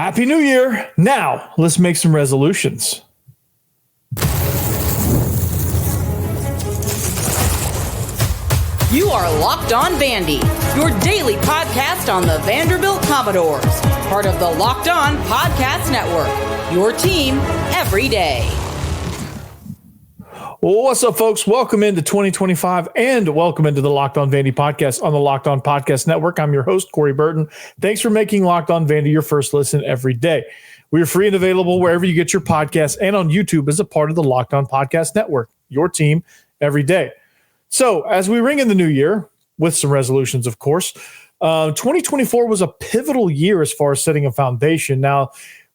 Happy New Year. Now, let's make some resolutions. You are Locked On Vandy, your daily podcast on the Vanderbilt Commodores, part of the Locked On Podcast Network, your team every day. Well, what's up, folks? Welcome into 2025 and welcome into the Locked On Vandy podcast on the Locked On Podcast Network. I'm your host, Corey Burton. Thanks for making Locked On Vandy your first listen every day. We are free and available wherever you get your podcasts and on YouTube as a part of the Locked On Podcast Network, your team every day. So as we ring in the new year with some resolutions, of course, 2024 was a pivotal year as far as setting a foundation. Now,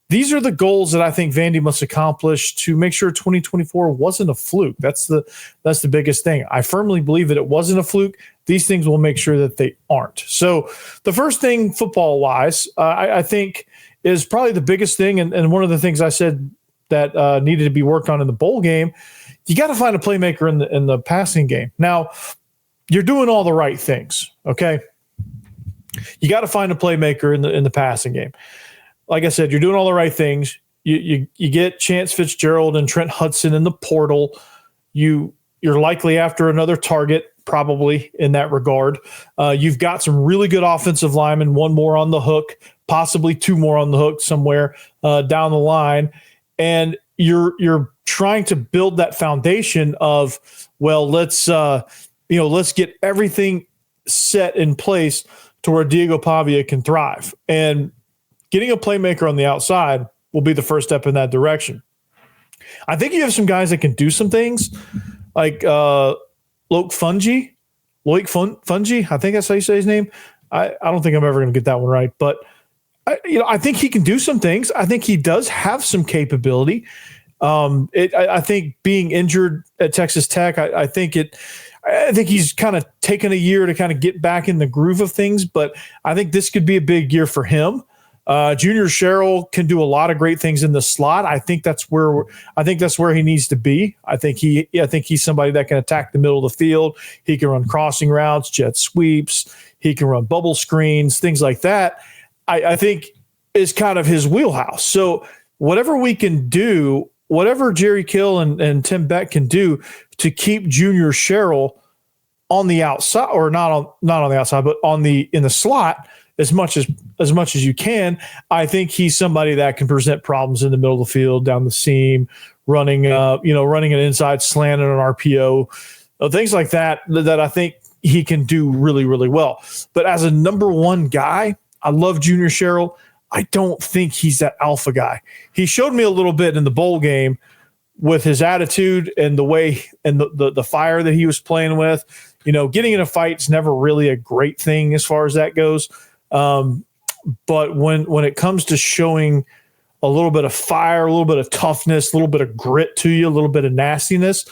these are the goals that I think Vandy must accomplish to make sure 2024 wasn't a fluke. That's the biggest thing. I firmly believe that it wasn't a fluke. These things will make sure that they aren't. So the first thing football-wise, I think is probably the biggest thing, and one of the things I said that needed to be worked on in the bowl game, you got to find a playmaker in the passing game. Now, you're doing all the right things, okay? You got to find a playmaker in the passing game. Like I said, you're doing all the right things. You get Chance Fitzgerald and Trent Hudson in the portal. You're likely after another target, probably in that regard. You've got some really good offensive linemen, one more on the hook, possibly two more on the hook somewhere down the line, and you're trying to build that foundation of, well, let's get everything set in place to where Diego Pavia can thrive. And getting a playmaker on the outside will be the first step in that direction. I think you have some guys that can do some things, like Loic Fouonji. I think that's how you say his name. I don't think I'm ever going to get that one right, but I think he can do some things. I think he does have some capability. I think being injured at Texas Tech, I think he's kind of taken a year to kind of get back in the groove of things, but I think this could be a big year for him. Junior Sherrill can do a lot of great things in the slot. I think that's where he needs to be. I think he's somebody that can attack the middle of the field. He can run crossing routes, jet sweeps. He can run bubble screens, things like that. I think is kind of his wheelhouse. So whatever we can do, whatever Jerry Kill and Tim Beck can do to keep Junior Sherrill on the outside, or not on the outside, but in the slot as much as you can, I think he's somebody that can present problems in the middle of the field, down the seam, running an inside slant and an RPO, things like that I think he can do really, really well. But as a number one guy, I love Junior Sherrill. I don't think he's that alpha guy. He showed me a little bit in the bowl game with his attitude and the way and the fire that he was playing with. Getting in a fight is never really a great thing as far as that goes. But when it comes to showing a little bit of fire, a little bit of toughness, a little bit of grit to you, a little bit of nastiness,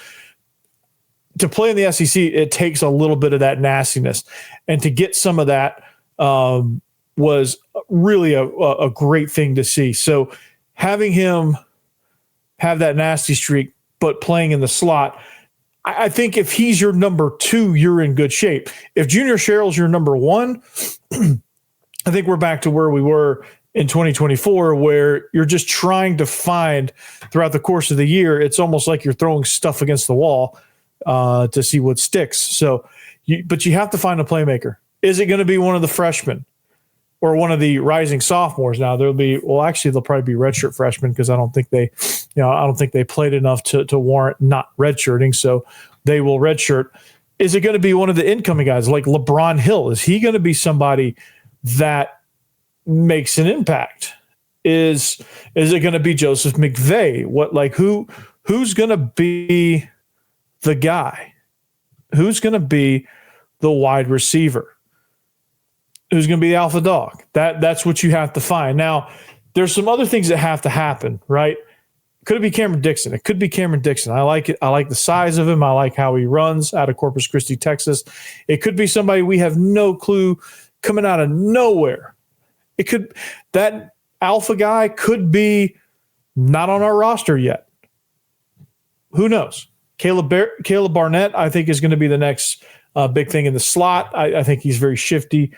to play in the SEC, it takes a little bit of that nastiness. And to get some of that was really a great thing to see. So having him have that nasty streak, but playing in the slot, I think if he's your number two, you're in good shape. If Junior Sherrill's your number one, I think we're back to where we were in 2024, where you're just trying to find throughout the course of the year. It's almost like you're throwing stuff against the wall to see what sticks. So, but you have to find a playmaker. Is it going to be one of the freshmen or one of the rising sophomores? Now they'll probably be redshirt freshmen, because I don't think they played enough to warrant not redshirting. So they will redshirt. Is it going to be one of the incoming guys like LeBron Hill? Is he going to be somebody that makes an impact? Is it going to be Joseph McVay? Who's going to be the guy? Who's going to be the wide receiver? Who's going to be the alpha dog? That's what you have to find. Now, there's some other things that have to happen, right? Could it be Cameron Dixon? It could be Cameron Dixon. I like it. I like the size of him. I like how he runs out of Corpus Christi, Texas. It could be somebody we have no clue coming out of nowhere. That alpha guy could be not on our roster yet. Who knows? Caleb Barnett, I think, is going to be the next big thing in the slot. I think he's very shifty.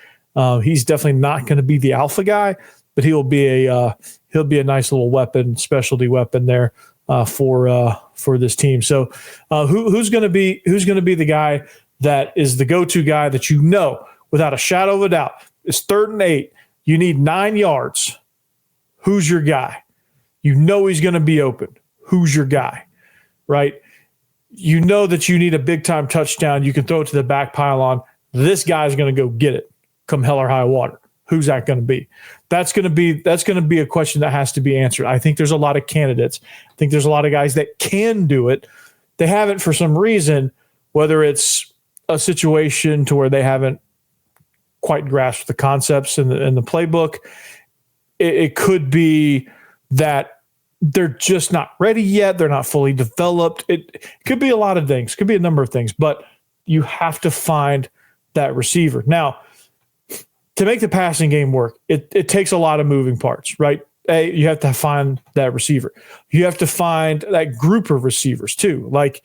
He's definitely not going to be the alpha guy, but he'll be a nice little weapon, specialty weapon there for this team. So who's going to be the guy that is the go-to guy that without a shadow of a doubt? It's 3rd and 8. You need 9 yards. Who's your guy? He's going to be open. Who's your guy? Right? You know that you need a big-time touchdown. You can throw it to the back pylon. This guy's going to go get it come hell or high water. Who's that going to be? That's going to be a question that has to be answered. I think there's a lot of candidates. I think there's a lot of guys that can do it. They haven't for some reason, whether it's a situation to where they haven't quite grasped the concepts in the playbook. It could be that they're just not ready yet. They're not fully developed. It could be a lot of things. Could be a number of things, but you have to find that receiver. Now, to make the passing game work, it takes a lot of moving parts, right? You have to find that receiver. You have to find that group of receivers too. Like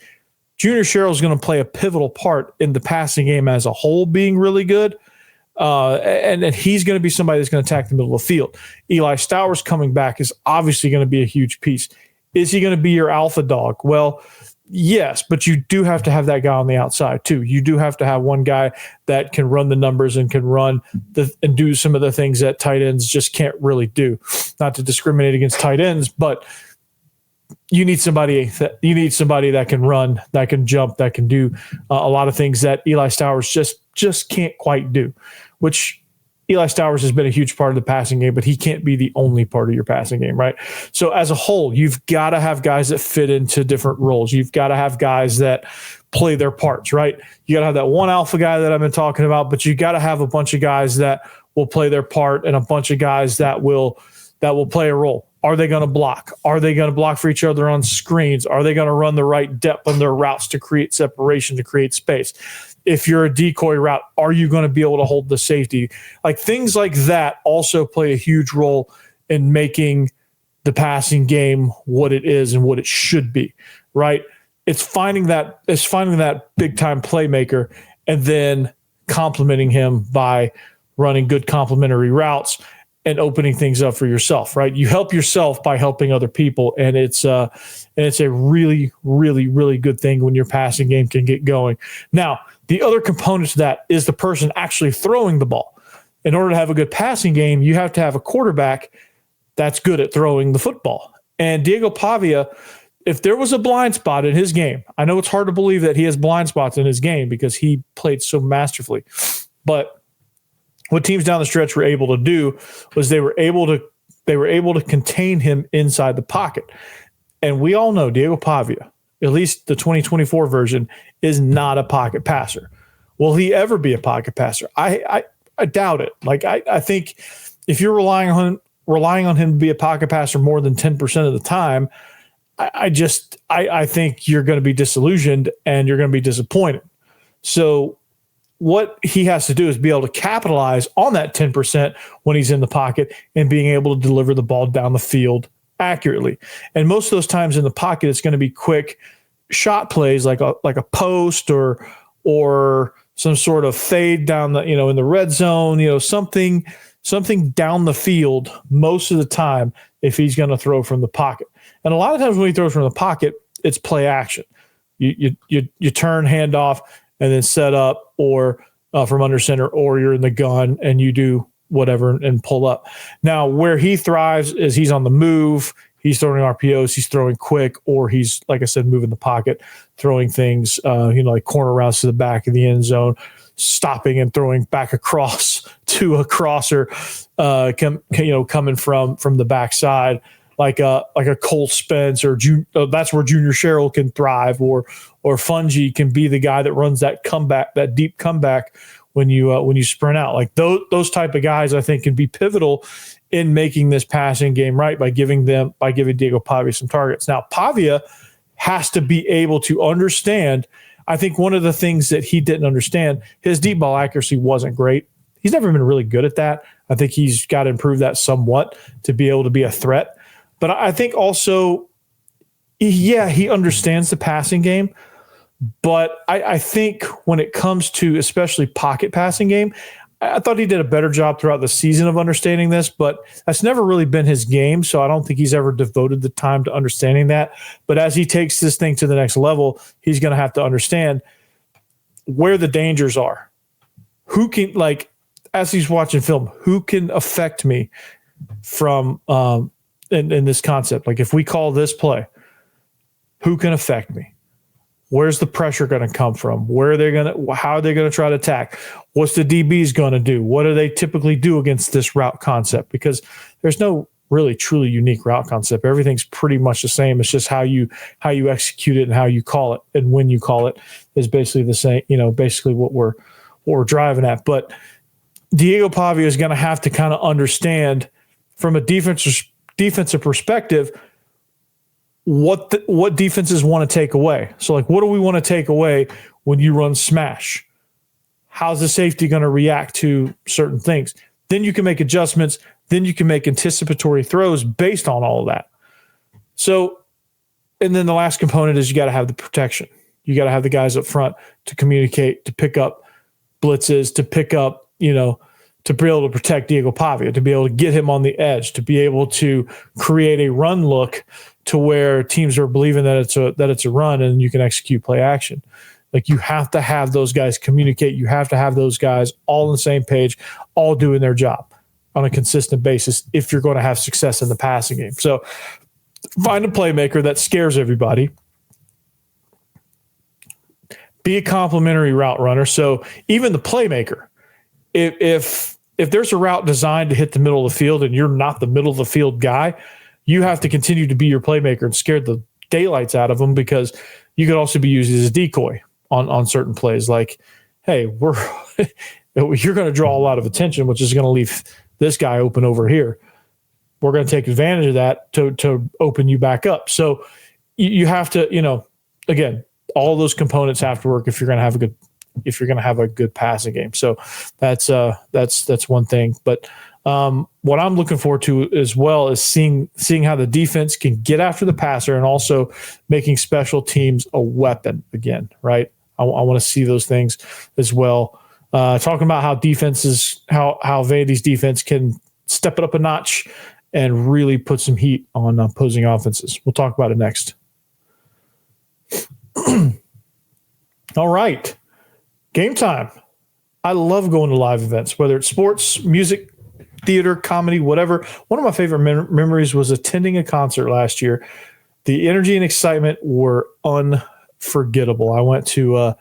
Junior Sherrill is going to play a pivotal part in the passing game as a whole being really good. And he's going to be somebody that's going to attack the middle of the field. Eli Stowers coming back is obviously going to be a huge piece. Is he going to be your alpha dog? Well, yes, but you do have to have that guy on the outside too. You do have to have one guy that can run the numbers and can run and do some of the things that tight ends just can't really do. Not to discriminate against tight ends, but you need somebody that can run, that can jump, that can do a lot of things that Eli Stowers just can't quite do, which Eli Stowers has been a huge part of the passing game, but he can't be the only part of your passing game, right? So as a whole, you've got to have guys that fit into different roles. You've got to have guys that play their parts, right? You got to have that one alpha guy that I've been talking about, but you got to have a bunch of guys that will play their part and a bunch of guys that will play a role. Are they going to block? Are they going to block for each other on screens? Are they going to run the right depth on their routes to create separation, to create space? If you're a decoy route, are you going to be able to hold the safety? Like things like that also play a huge role in making the passing game what it is and what it should be, right? It's finding that big time playmaker and then complementing him by running good complementary routes and opening things up for yourself, right? You help yourself by helping other people, and it's a really, really, really good thing when your passing game can get going. Now, the other component to that is the person actually throwing the ball. In order to have a good passing game, you have to have a quarterback that's good at throwing the football. And Diego Pavia, if there was a blind spot in his game, I know it's hard to believe that he has blind spots in his game because he played so masterfully, but what teams down the stretch were able to do was they were able to contain him inside the pocket. And we all know Diego Pavia, at least the 2024 version, is not a pocket passer. Will he ever be a pocket passer? I doubt it. Like I think if you're relying on him to be a pocket passer more than 10% of the time, I think you're going to be disillusioned and you're going to be disappointed. So what he has to do is be able to capitalize on that 10% when he's in the pocket and being able to deliver the ball down the field accurately. And most of those times in the pocket, it's going to be quick shot plays like a post or some sort of fade down the, in the red zone, something down the field most of the time if he's going to throw from the pocket. And a lot of times when he throws from the pocket, it's play action. You turn, hand off, and then set up or from under center, or you're in the gun and you do whatever and pull up. Now, where he thrives is he's on the move. He's throwing RPOs. He's throwing quick, or he's, like I said, moving the pocket, throwing things, like corner routes to the back of the end zone, stopping and throwing back across to a crosser, coming from the backside. Like a Cole Spence or that's where Junior Sherrill can thrive, or Fungi can be the guy that runs that comeback, that deep comeback when you sprint out. Like those type of guys, I think, can be pivotal in making this passing game right by giving Diego Pavia some targets. Now, Pavia has to be able to understand. I think one of the things that he didn't understand, his deep ball accuracy wasn't great. He's never been really good at that. I think he's got to improve that somewhat to be able to be a threat. But I think also, he understands the passing game. But I think when it comes to especially pocket passing game, I thought he did a better job throughout the season of understanding this, but that's never really been his game. So I don't think he's ever devoted the time to understanding that. But as he takes this thing to the next level, he's going to have to understand where the dangers are. Who can, like, as he's watching film, who can affect me from in this concept? Like, if we call this play, who can affect me? Where's the pressure going to come from? How are they going to try to attack? What's the DBs going to do? What do they typically do against this route concept? Because there's no really truly unique route concept. Everything's pretty much the same. It's just how you execute it and how you call it and when you call it is basically the same. Basically what we're driving at. But Diego Pavia is going to have to kind of understand from a defensive perspective what defenses want to take away. So, like, what do we want to take away when you run smash? How's the safety going to react to certain things? Then you can make adjustments. Then you can make anticipatory throws based on all of that. So, and then the last component is you got to have the protection. You got to have the guys up front to communicate, to pick up blitzes, to pick up, to be able to protect Diego Pavia, to be able to get him on the edge, to be able to create a run look to where teams are believing that it's a run and you can execute play action. Like, you have to have those guys communicate. You have to have those guys all on the same page, all doing their job on a consistent basis if you're going to have success in the passing game. So find a playmaker that scares everybody. Be a complimentary route runner. So even the playmaker, if there's a route designed to hit the middle of the field and you're not the middle of the field guy, you have to continue to be your playmaker and scare the daylights out of them, because you could also be used as a decoy on certain plays. Like, hey, you're going to draw a lot of attention, which is going to leave this guy open over here. We're going to take advantage of that to open you back up. So you have to, again, all those components have to work if you're going to have a good passing game. So that's one thing. But what I'm looking forward to as well is seeing how the defense can get after the passer and also making special teams a weapon again, right? I want to see those things as well. Talking about how Vandy's defense can step it up a notch and really put some heat on opposing offenses. We'll talk about it next. All right. Game time. I love going to live events, whether it's sports, music, theater, comedy, whatever. One of my favorite memories was attending a concert last year. The energy and excitement were unforgettable. I went to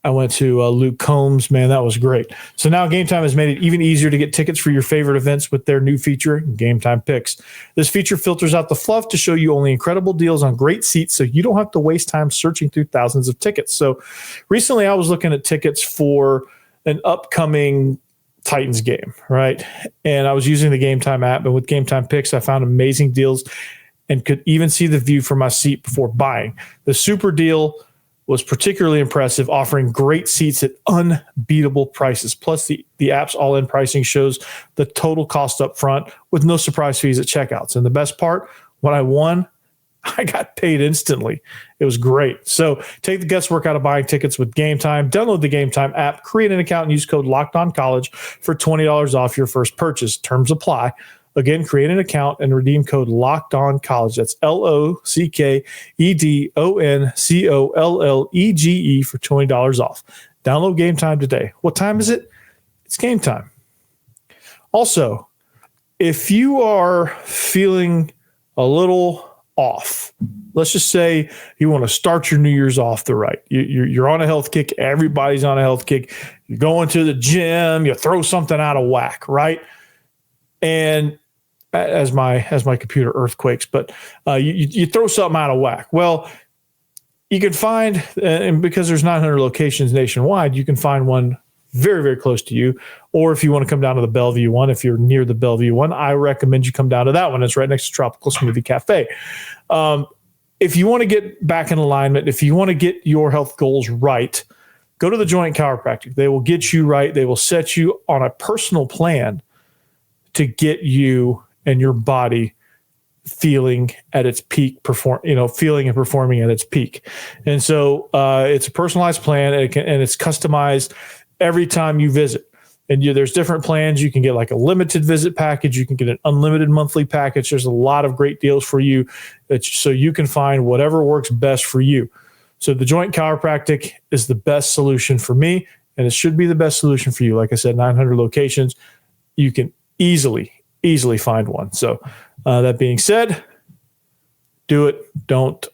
Luke Combs. Man, that was great. So now Gametime has made it even easier to get tickets for your favorite events with their new feature, Gametime Picks. This feature filters out the fluff to show you only incredible deals on great seats, so you don't have to waste time searching through thousands of tickets. So recently I was looking at tickets for an upcoming Titans game, right? And I was using the Gametime app, and with Gametime Picks, I found amazing deals and could even see the view from my seat before buying. The super deal was particularly impressive, offering great seats at unbeatable prices. Plus, the app's all-in pricing shows the total cost up front with no surprise fees at checkouts. And the best part, when I won, I got paid instantly. It was great. So take the guesswork out of buying tickets with Gametime. Download the Gametime app, create an account, and use code LOCKEDONCollege for $20 off your first purchase. Terms apply. Again, create an account and redeem code LOCKEDONCollege. That's LOCKEDONCOLLEGE for $20 off. Download Gametime today. What time is it? It's game time. Also, if you are feeling a little off, let's just say you want to start your New Year's off the right. You're on a health kick. Everybody's on a health kick. You're going to the gym. You throw something out of whack, right? And as my computer earthquakes, but you throw something out of whack. Well, you can find, and because there's 900 locations nationwide, you can find one very, very close to you. Or if you want to come down to the Bellevue one, if you're near the Bellevue one, I recommend you come down to that one. It's right next to Tropical Smoothie Cafe. If you want to get back in alignment, if you want to get your health goals right, go to the Joint Chiropractic. They will get you right. They will set you on a personal plan to get you and your body feeling at its peak, feeling and performing at its peak. And so it's a personalized plan, and it's customized every time you visit. And there's different plans. You can get like a limited visit package. You can get an unlimited monthly package. There's a lot of great deals for you so you can find whatever works best for you. So the Joint Chiropractic is the best solution for me, and it should be the best solution for you. Like I said, 900 locations. You can easily find one. So that being said, do it. Don't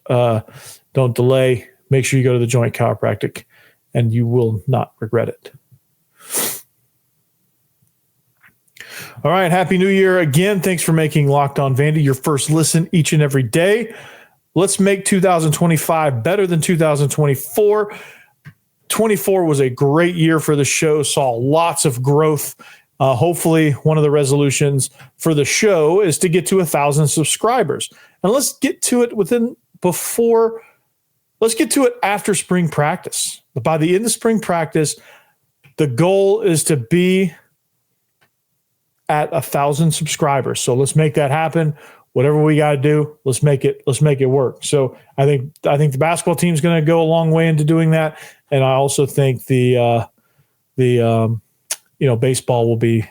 delay. Make sure you go to the Joint Chiropractic, and you will not regret it. All right. Happy New Year again. Thanks for making Locked On Vandy your first listen each and every day. Let's make 2025 better than 2024. 24 was a great year for the show. Saw lots of growth. Hopefully, one of the resolutions for the show is to get to 1,000 subscribers. And let's get to it let's get to it after spring practice. But by the end of spring practice, the goal is to be at 1,000 subscribers. So let's make that happen. Whatever we got to do, let's make it work. So I think the basketball team is going to go a long way into doing that, and I also think the baseball will be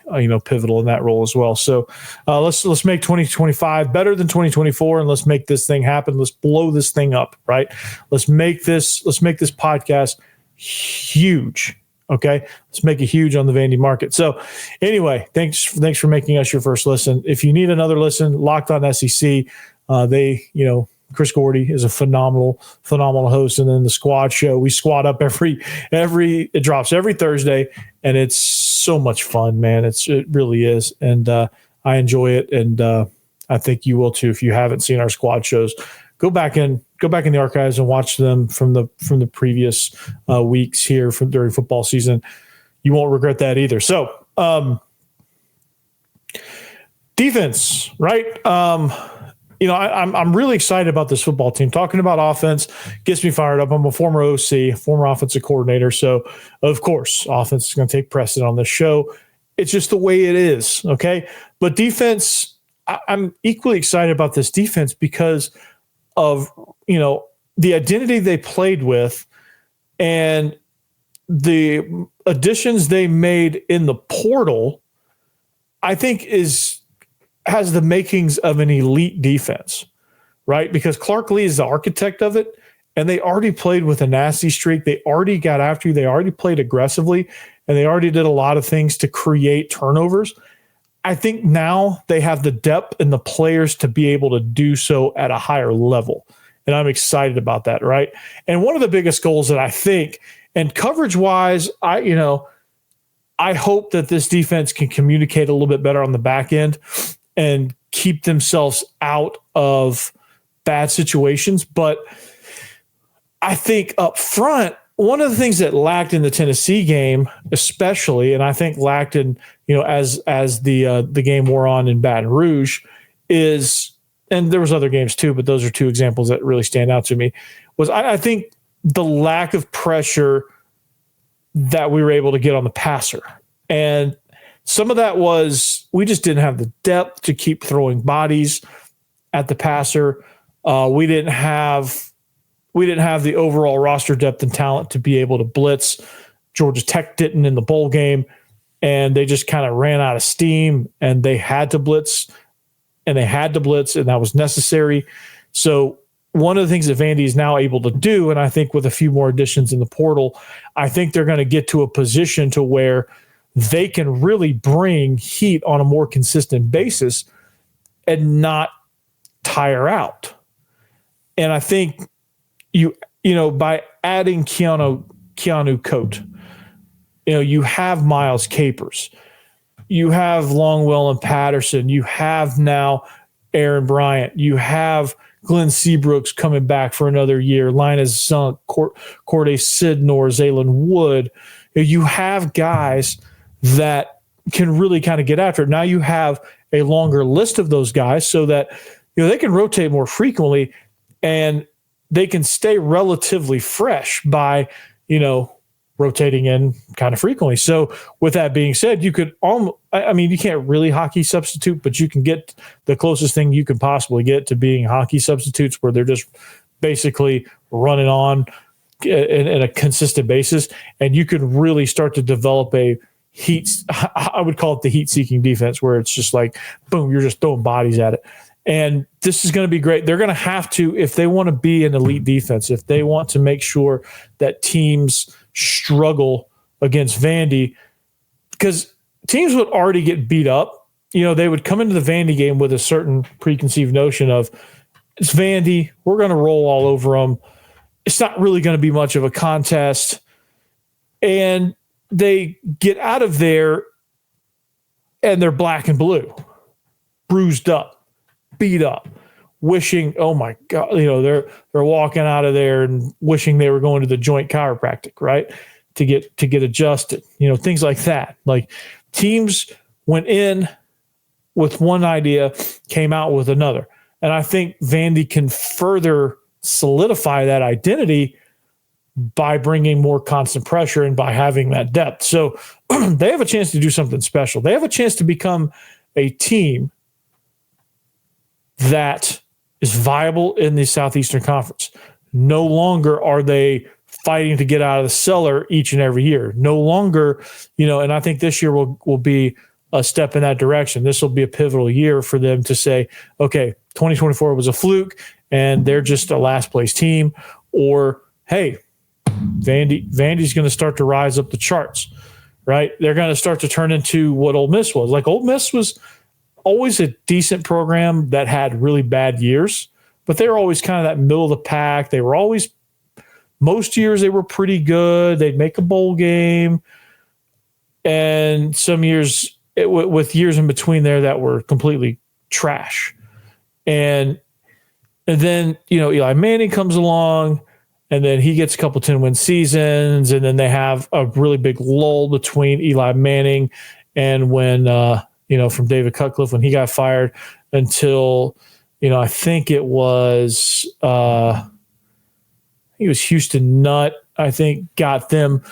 pivotal in that role as well. So let's make 2025 better than 2024, and let's make this thing happen. Let's blow this thing up, right? Let's make this podcast huge. Okay, let's make it huge on the Vandy market. So anyway, thanks for making us your first listen. If you need another listen, Locked On SEC, Chris Gordy is a phenomenal host. And then the squad show, we squad up it drops every Thursday, and it's so much fun, man. It really is. And I enjoy it. And I think you will too. If you haven't seen our squad shows, go back in the archives and watch them from the previous weeks here during football season. You won't regret that either. So defense, right? I'm really excited about this football team. Talking about offense gets me fired up. I'm a former OC, former offensive coordinator. So of course, offense is going to take precedent on this show. It's just the way it is. Okay. But defense, I'm equally excited about this defense because of, the identity they played with and the additions they made in the portal, I think has the makings of an elite defense, right? Because Clark Lee is the architect of it, and they already played with a nasty streak. They already got after you. They already played aggressively, and they already did a lot of things to create turnovers. I think now they have the depth and the players to be able to do so at a higher level. And I'm excited about that, right? And one of the biggest goals that I think, and coverage-wise, I hope that this defense can communicate a little bit better on the back end and keep themselves out of bad situations. But I think up front, one of the things that lacked in the Tennessee game, especially, and I think lacked in, as the game wore on in Baton Rouge, is, and there was other games too, but those are two examples that really stand out to me, was I think the lack of pressure that we were able to get on the passer. And some of that was we just didn't have the depth to keep throwing bodies at the passer. We didn't have the overall roster depth and talent to be able to blitz. Georgia Tech didn't in the bowl game, and they just kind of ran out of steam, and they had to blitz, and that was necessary. So one of the things that Vandy is now able to do, and I think with a few more additions in the portal, I think they're going to get to a position to where they can really bring heat on a more consistent basis and not tire out. And I think by adding Keanu Coate, you have Miles Capers, you have Longwell and Patterson, you have now Aaron Bryant, you have Glenn Seabrooks coming back for another year, Linus Zunk, Corday Sidnor, Zaylen Wood. You have guys that can really kind of get after it. Now you have a longer list of those guys so that they can rotate more frequently and they can stay relatively fresh by rotating in kind of frequently. So with that being said, you could you can't really hockey substitute, but you can get the closest thing you can possibly get to being hockey substitutes, where they're just basically running on in a consistent basis, and you could really start to develop a I would call it the heat-seeking defense, where it's just like, boom, you're just throwing bodies at it. And this is going to be great. They're going to have to, if they want to be an elite defense, if they want to make sure that teams struggle against Vandy, because teams would already get beat up. They would come into the Vandy game with a certain preconceived notion of, it's Vandy, we're going to roll all over them. It's not really going to be much of a contest. And they get out of there and they're black and blue, bruised up, beat up, wishing, oh my God, they're walking out of there and wishing they were going to the joint chiropractic, right? To get adjusted, things like that. Like, teams went in with one idea, came out with another. And I think Vandy can further solidify that identity by bringing more constant pressure and by having that depth. So they have a chance to do something special. They have a chance to become a team that is viable in the Southeastern Conference. No longer are they fighting to get out of the cellar each and every year. No longer, and I think this year will be a step in that direction. This will be a pivotal year for them to say, okay, 2024 was a fluke and they're just a last place team, or, hey, Vandy's going to start to rise up the charts, right? They're going to start to turn into what Ole Miss was. Like, Ole Miss was always a decent program that had really bad years, but they were always kind of that middle of the pack. They were always, most years they were pretty good. They'd make a bowl game. And some years, with years in between there that were completely trash. And then, Eli Manning comes along, and then he gets a couple 10-win seasons, and then they have a really big lull between Eli Manning and when, from David Cutcliffe when he got fired until, I think it was Houston Nutt, I think, got them.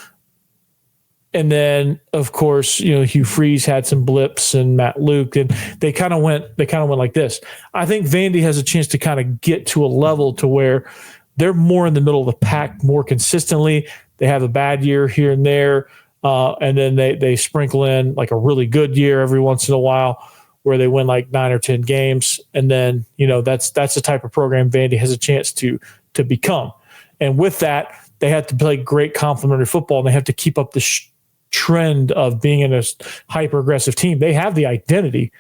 And then, of course, Hugh Freeze had some blips and Matt Luke, and they kind of went like this. I think Vandy has a chance to kind of get to a level to where they're more in the middle of the pack more consistently. They have a bad year here and there, and then they sprinkle in like a really good year every once in a while where they win like 9 or 10 games. And then, that's the type of program Vandy has a chance to become. And with that, they have to play great complementary football, and they have to keep up the trend of being in a hyper-aggressive team. They have the identity.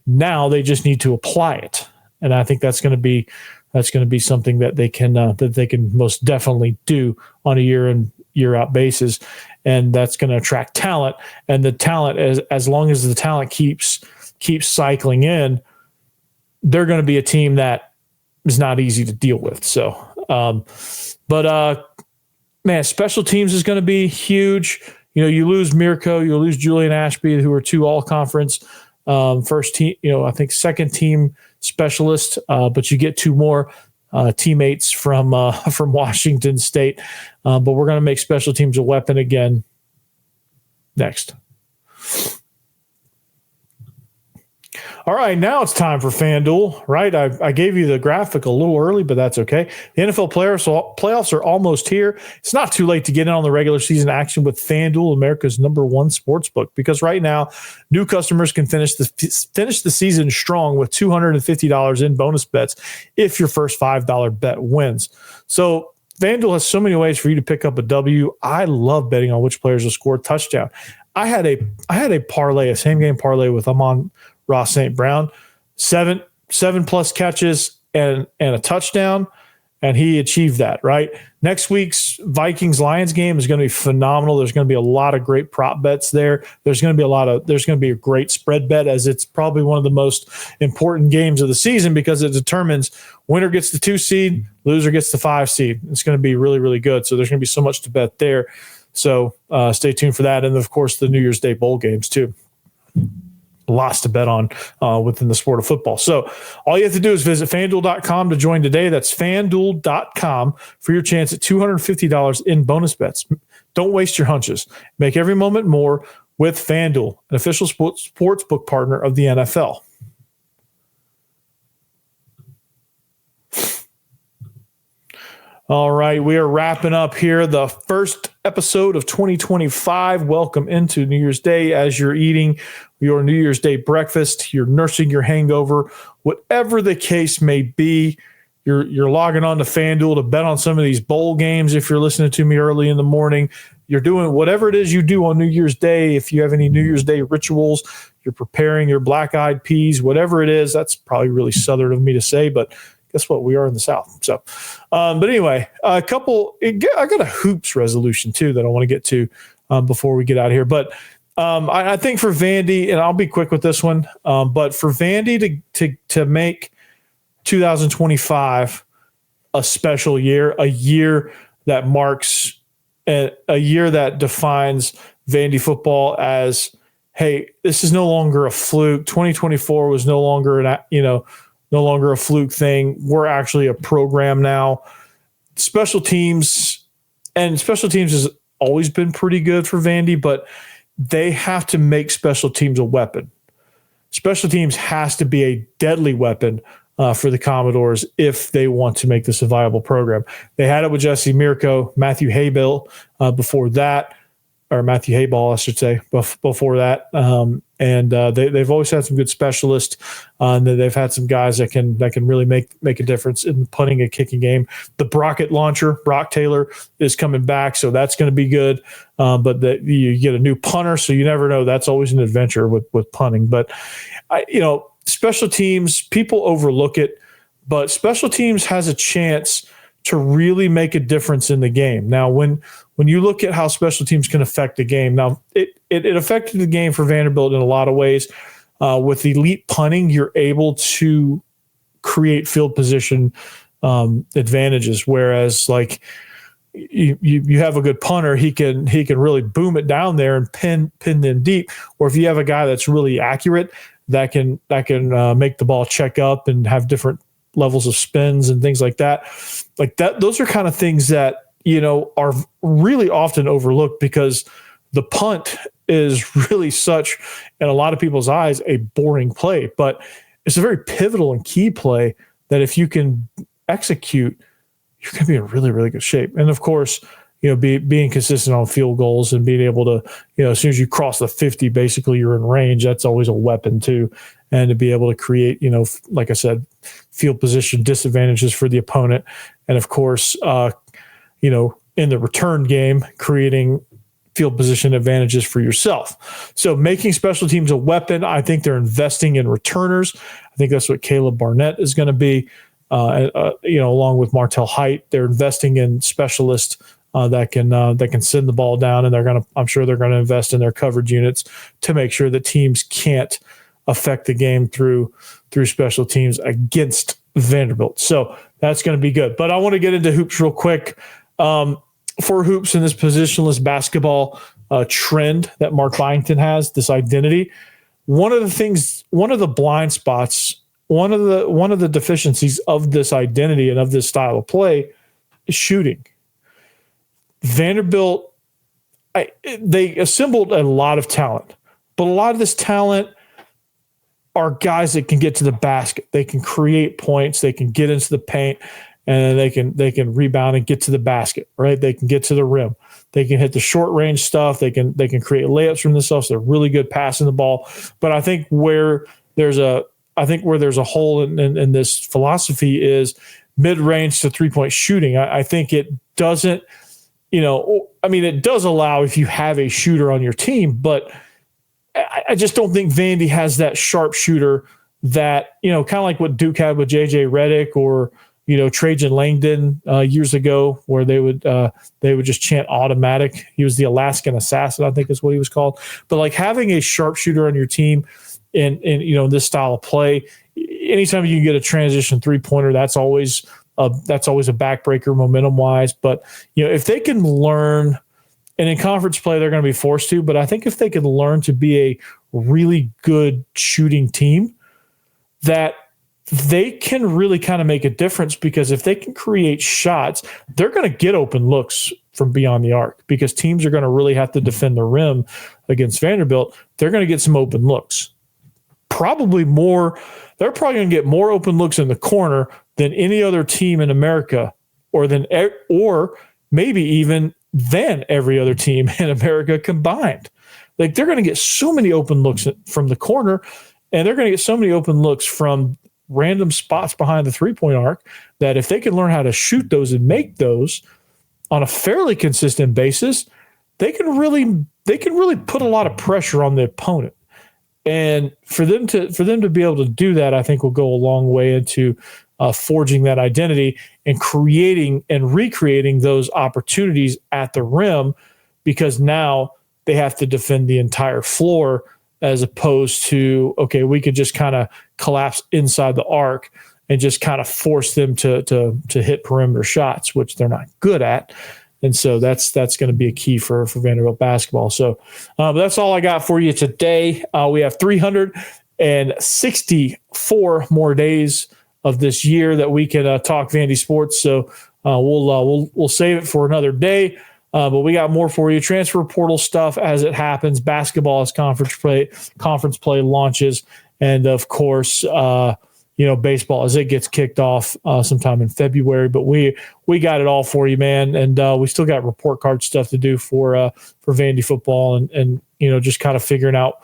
Now they just need to apply it. And I think that's going to be something that they can most definitely do on a year in, year out basis. And that's going to attract talent. And the talent, as long as the talent keeps cycling in, they're going to be a team that is not easy to deal with. So, man, special teams is going to be huge. You lose Mirko, you lose Julian Ashby, who are 2 all-conference first team, I think second team specialists, but you get 2 more teammates from Washington State. But we're going to make special teams a weapon again next. All right, now it's time for FanDuel, right? I gave you the graphic a little early, but that's okay. The NFL playoffs are almost here. It's not too late to get in on the regular season action with FanDuel, America's #1 sportsbook, because right now, new customers can finish the season strong with $250 in bonus bets if your first $5 bet wins. So FanDuel has so many ways for you to pick up a W. I love betting on which players will score a touchdown. I had a parlay, a same-game parlay with Amon-Ra St. Brown, seven plus catches and a touchdown, and he achieved that, right? Next week's Vikings-Lions game is going to be phenomenal. There's going to be a lot of great prop bets there. There's going to be a great spread bet, as it's probably one of the most important games of the season because it determines winner gets the 2 seed, loser gets the 5 seed. It's going to be really, really good. So there's going to be so much to bet there. So stay tuned for that. And of course, the New Year's Day bowl games too. Lots to bet on within the sport of football. So all you have to do is visit FanDuel.com to join today. That's FanDuel.com for your chance at $250 in bonus bets. Don't waste your hunches. Make every moment more with FanDuel, an official sportsbook partner of the NFL. All right, we are wrapping up here the first episode of 2025. Welcome into New Year's Day as you're eating your New Year's Day breakfast, you're nursing your hangover, whatever the case may be. You're logging on to FanDuel to bet on some of these bowl games if you're listening to me early in the morning. You're doing whatever it is you do on New Year's Day. If you have any New Year's Day rituals, you're preparing your black-eyed peas, whatever it is. That's probably really Southern of me to say, but guess what? We are in the South. So, but anyway, I got a hoops resolution too that I want to get to before we get out of here. But I think for Vandy, and I'll be quick with this one, but for Vandy to make 2025 a special year, a year that marks a year that defines Vandy football as, hey, this is no longer a fluke. 2024 was no longer no longer a fluke thing. We're actually a program now. Special teams has always been pretty good for Vandy, but they have to make special teams a weapon. Special teams has to be a deadly weapon for the Commodores if they want to make this a viable program. They had it with Jesse Mirko, Matthew Haybill before that, or Matthew Hayball, I should say, before that. And they've always had some good specialists. And they've had some guys that can really make a difference in punting and kicking game. The Brocket launcher, Brock Taylor, is coming back, so that's going to be good. But you get a new punter, so you never know. That's always an adventure with punting. But special teams, people overlook it, but special teams has a chance to really make a difference in the game. Now, when you look at how special teams can affect the game, now it affected the game for Vanderbilt in a lot of ways. With elite punting, you're able to create field position advantages, whereas like you have a good punter, he can really boom it down there and pin them deep. Or if you have a guy that's really accurate, that can make the ball check up and have different levels of spins and things like that. Like that, those are kind of things that, are really often overlooked because the punt is really such, in a lot of people's eyes, a boring play, but it's a very pivotal and key play that if you can execute, you're going to be in really, really good shape. And of course, being consistent on field goals and being able to, as soon as you cross the 50, basically you're in range. That's always a weapon too. And to be able to create, like I said, field position disadvantages for the opponent. And of course, in the return game, creating field position advantages for yourself. So making special teams a weapon, I think they're investing in returners. I think that's what Caleb Barnett is going to be, along with Martell Height. They're investing in specialists that can send the ball down, and I'm sure they're going to invest in their coverage units to make sure that teams can't affect the game through special teams against Vanderbilt. So that's going to be good. But I want to get into hoops real quick. For hoops in this positionless basketball trend that Mark Byington has, this identity, one of the blind spots, one of the deficiencies of this identity and of this style of play is shooting. Vanderbilt, they assembled a lot of talent, but a lot of this talent are guys that can get to the basket. They can create points. They can get into the paint, and they can rebound and get to the basket. Right? They can get to the rim. They can hit the short range stuff. They can create layups from themselves. They're really good passing the ball. But I think where there's a hole in this philosophy is mid range to 3-point shooting. I think it doesn't. It does allow if you have a shooter on your team, but I just don't think Vandy has that sharp shooter that, kind of like what Duke had with J.J. Redick or, Trajan Langdon years ago, where they would just chant automatic. He was the Alaskan assassin, I think is what he was called. But like having a sharpshooter on your team in this style of play, anytime you can get a transition 3-pointer, that's always a backbreaker momentum wise. But if they can learn, and in conference play they're going to be forced to, but I think if they can learn to be a really good shooting team, that they can really kind of make a difference, because if they can create shots, they're going to get open looks from beyond the arc, because teams are going to really have to defend the rim against Vanderbilt. They're going to get some open looks. Probably more. They're probably going to get more open looks in the corner than any other team in America or maybe even than every other team in America combined. Like, they're going to get so many open looks from the corner, and they're going to get so many open looks from random spots behind the three-point arc that if they can learn how to shoot those and make those on a fairly consistent basis, they can really put a lot of pressure on the opponent. And for them to be able to do that, I think will go a long way into forging that identity and creating and recreating those opportunities at the rim, because now they have to defend the entire floor as opposed to, okay, we could just kind of collapse inside the arc and just kind of force them to hit perimeter shots, which they're not good at. And so that's going to be a key for Vanderbilt basketball. So but that's all I got for you today. We have 364 more days of this year that we can talk Vandy sports. So we'll save it for another day. But we got more for you. Transfer portal stuff as it happens. Basketball as conference play launches, and of course, baseball as it gets kicked off sometime in February. But we got it all for you, man. And we still got report card stuff to do for Vandy football, and just kind of figuring out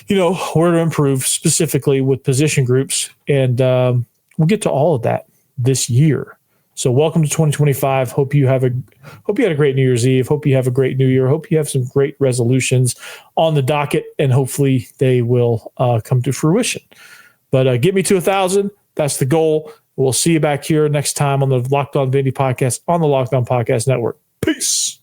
where to improve specifically with position groups. And we'll get to all of that this year. So welcome to 2025. Hope you had a great New Year's Eve. Hope you have a great New Year. Hope you have some great resolutions on the docket, and hopefully they will come to fruition. But get me to 1,000. That's the goal. We'll see you back here next time on the Locked On Vandy podcast on the Locked On Podcast Network. Peace.